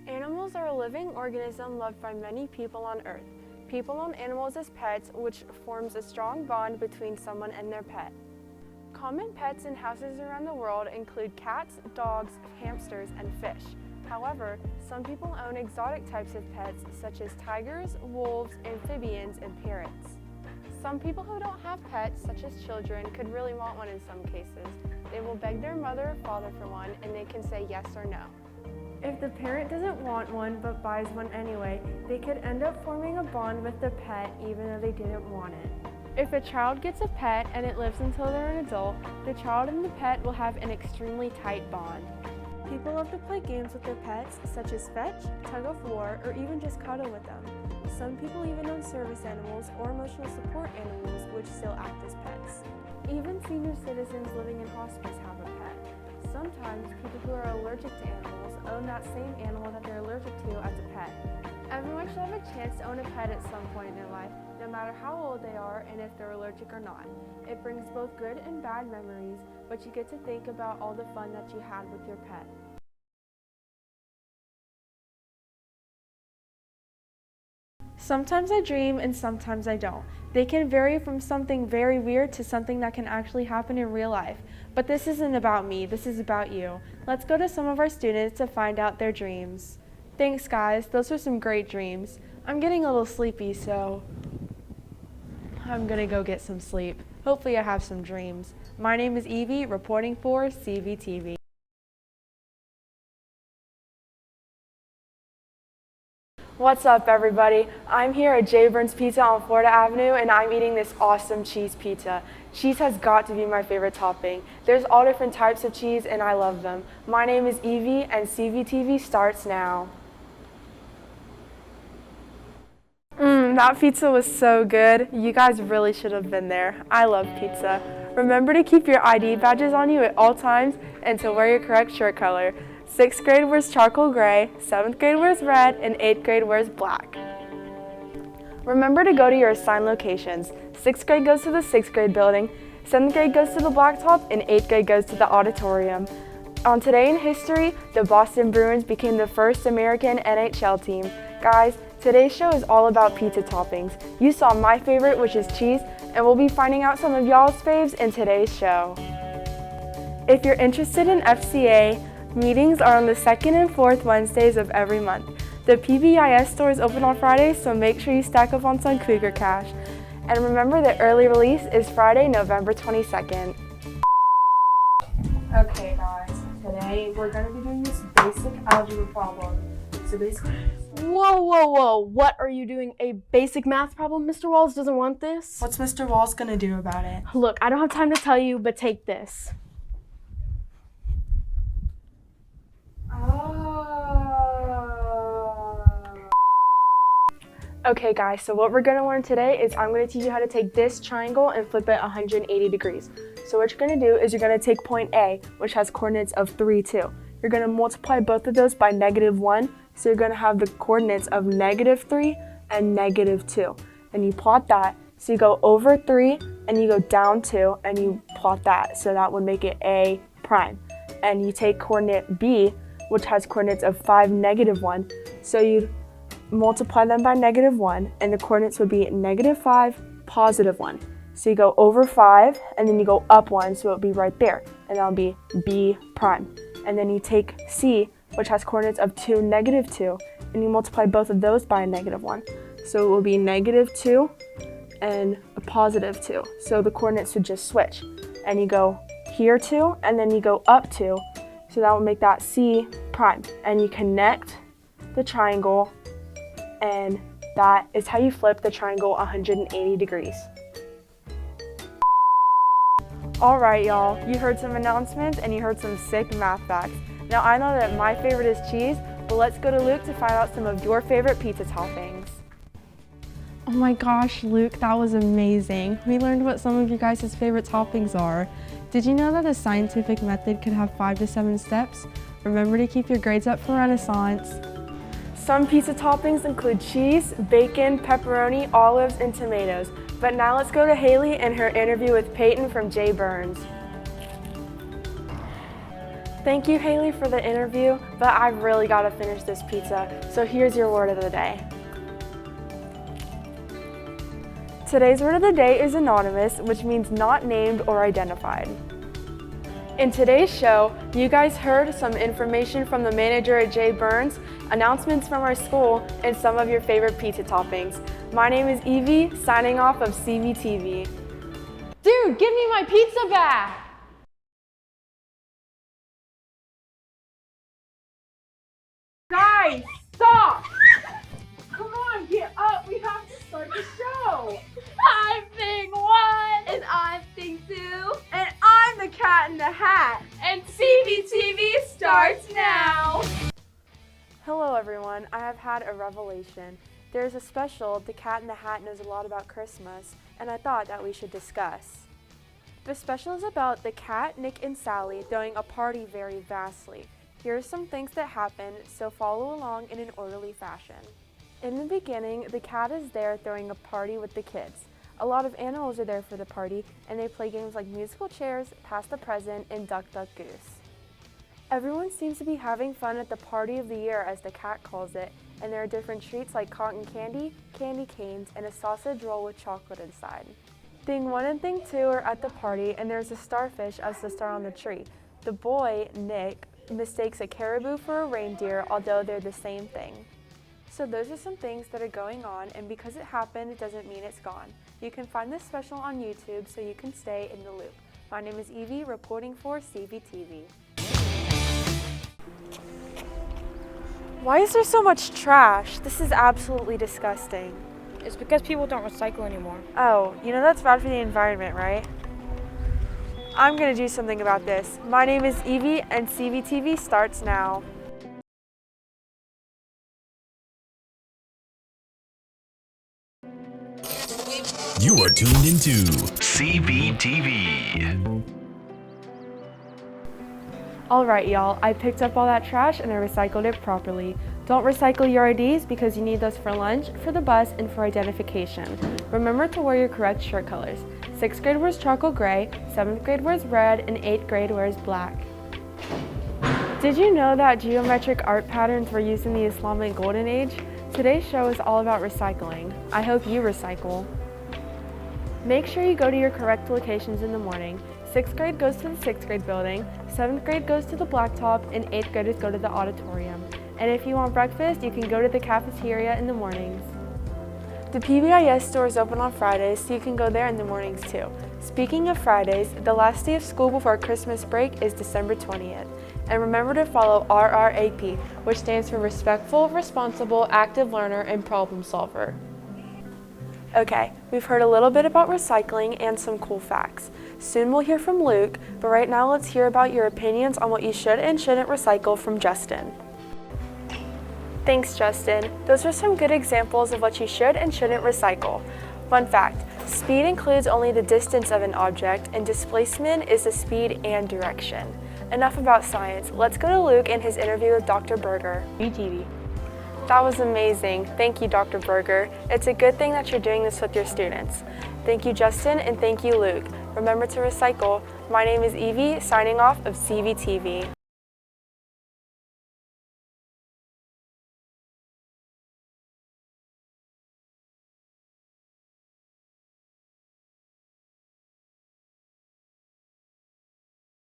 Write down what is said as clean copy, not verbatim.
Animals are a living organism loved by many people on Earth. People own animals as pets, which forms a strong bond between someone and their pet. Common pets in houses around the world include cats, dogs, hamsters, and fish. However, some people own exotic types of pets such as tigers, wolves, amphibians, and parrots. Some people who don't have pets, such as children, could really want one in some cases. They will beg their mother or father for one, and they can say yes or no. If the parent doesn't want one but buys one anyway, they could end up forming a bond with the pet even though they didn't want it. If a child gets a pet and it lives until they're an adult, the child and the pet will have an extremely tight bond. People love to play games with their pets, such as fetch, tug of war, or even just cuddle with them. Some people even own service animals or emotional support animals which still act as pets. Even senior citizens living in hospice have a pet. Sometimes people who are allergic to animals own that same animal that they're allergic to as a pet. Everyone should have a chance to own a pet at some point in their life, no matter how old they are and if they're allergic or not. It brings both good and bad memories, but you get to think about all the fun that you had with your pet. Sometimes I dream and sometimes I don't. They can vary from something very weird to something that can actually happen in real life. But this isn't about me, this is about you. Let's go to some of our students to find out their dreams. Thanks guys, those were some great dreams. I'm getting a little sleepy, so I'm gonna go get some sleep. Hopefully I have some dreams. My name is Evie, reporting for CVTV. What's up everybody? I'm here at J. Burns Pizza on Florida Avenue and I'm eating this awesome cheese pizza. Cheese has got to be my favorite topping. There's all different types of cheese and I love them. My name is Evie and CVTV starts now. That pizza was so good. You guys really should have been there. I love pizza. Remember to keep your ID badges on you at all times and to wear your correct shirt color. 6th grade wears charcoal gray, 7th grade wears red, and 8th grade wears black. Remember to go to your assigned locations. 6th grade goes to the 6th grade building, 7th grade goes to the blacktop, and 8th grade goes to the auditorium. On Today in History, the Boston Bruins became the first American NHL team. Guys, today's show is all about pizza toppings. You saw my favorite, which is cheese, and we'll be finding out some of y'all's faves in today's show. If you're interested in FCA, meetings are on the 2nd and 4th Wednesdays of every month. The PBIS store is open on Fridays, so make sure you stack up on some Cougar Cash. And remember that early release is Friday, November 22nd. Okay guys, today we're going to be doing this basic algebra problem. So basically... Whoa, what are you doing? A basic math problem? Mr. Walls doesn't want this. What's Mr. Walls going to do about it? Look, I don't have time to tell you, but take this. Okay guys, so what we're going to learn today is I'm going to teach you how to take this triangle and flip it 180 degrees. So what you're going to do is you're going to take point A, which has coordinates of 3, 2. You're going to multiply both of those by -1, so you're going to have the coordinates of -3 and -2. And you plot that, so you go over 3 and you go down 2 and you plot that, so that would make it A prime. And you take coordinate B, which has coordinates of 5, -1, so you multiply them by -1, and the coordinates would be -5, +1. So you go over 5, and then you go up 1, so it would be right there, and that would be B prime. And then you take C, which has coordinates of 2, -2, and you multiply both of those by a -1. So it will be -2 and a +2. So the coordinates would just switch, and you go here 2, and then you go up 2, so that will make that C prime. And you connect the triangle, and that is how you flip the triangle 180 degrees. Alright y'all, you heard some announcements and you heard some sick math facts. Now I know that my favorite is cheese, but let's go to Luke to find out some of your favorite pizza toppings. Oh my gosh, Luke, that was amazing. We learned what some of you guys' favorite toppings are. Did you know that the scientific method could have 5 to 7 steps? Remember to keep your grades up for Renaissance. Some pizza toppings include cheese, bacon, pepperoni, olives, and tomatoes. But now let's go to Haley and her interview with Peyton from J. Burns. Thank you, Haley, for the interview, but I've really got to finish this pizza, so here's your word of the day. Today's word of the day is anonymous, which means not named or identified. In today's show, you guys heard some information from the manager at J. Burns, announcements from our school, and some of your favorite pizza toppings. My name is Evie, signing off of CVTV. Dude, give me my pizza back! Guys, stop! Come on, get up. We have to start the show. I'm thing 1! And I'm thing 2! And I'm the Cat in the Hat. And CVTV starts now! Hello, everyone. I have had a revelation. There's a special, The Cat in the Hat Knows a Lot About Christmas, and I thought that we should discuss. The special is about the cat, Nick, and Sally throwing a party very vastly. Here are some things that happen, so follow along in an orderly fashion. In the beginning, the cat is there throwing a party with the kids. A lot of animals are there for the party, and they play games like musical chairs, pass the present, and duck, duck, goose. Everyone seems to be having fun at the party of the year, as the cat calls it, and there are different treats like cotton candy, candy canes, and a sausage roll with chocolate inside. Thing 1 and Thing 2 are at the party, and there's a starfish as the star on the tree. The boy, Nick, mistakes a caribou for a reindeer, although they're the same thing. So those are some things that are going on, and because it happened, it doesn't mean it's gone. You can find this special on YouTube so you can stay in the loop. My name is Evie, reporting for CVTV. Why is there so much trash? This is absolutely disgusting. It's because people don't recycle anymore. Oh, you know that's bad for the environment, right? I'm gonna do something about this. My name is Evie, and CVTV starts now. You are tuned into CVTV. Alright, y'all, I picked up all that trash and I recycled it properly. Don't recycle your IDs because you need those for lunch, for the bus, and for identification. Remember to wear your correct shirt colors. 6th grade wears charcoal gray, 7th grade wears red, and 8th grade wears black. Did you know that geometric art patterns were used in the Islamic Golden Age? Today's show is all about recycling. I hope you recycle. Make sure you go to your correct locations in the morning. 6th grade goes to the 6th grade building, 7th grade goes to the blacktop, and 8th graders go to the auditorium. And if you want breakfast, you can go to the cafeteria in the mornings. The PBIS store is open on Fridays, so you can go there in the mornings too. Speaking of Fridays, the last day of school before Christmas break is December 20th. And remember to follow RRAP, which stands for Respectful, Responsible, Active Learner, and Problem Solver. Okay, we've heard a little bit about recycling and some cool facts. Soon we'll hear from Luke, but right now let's hear about your opinions on what you should and shouldn't recycle from Justin. Thanks, Justin. Those are some good examples of what you should and shouldn't recycle. Fun fact, speed includes only the distance of an object, and displacement is the speed and direction. Enough about science. Let's go to Luke and his interview with Dr. Berger. BTV. That was amazing. Thank you, Dr. Berger. It's a good thing that you're doing this with your students. Thank you, Justin, and thank you, Luke. Remember to recycle. My name is Evie, signing off of CVTV.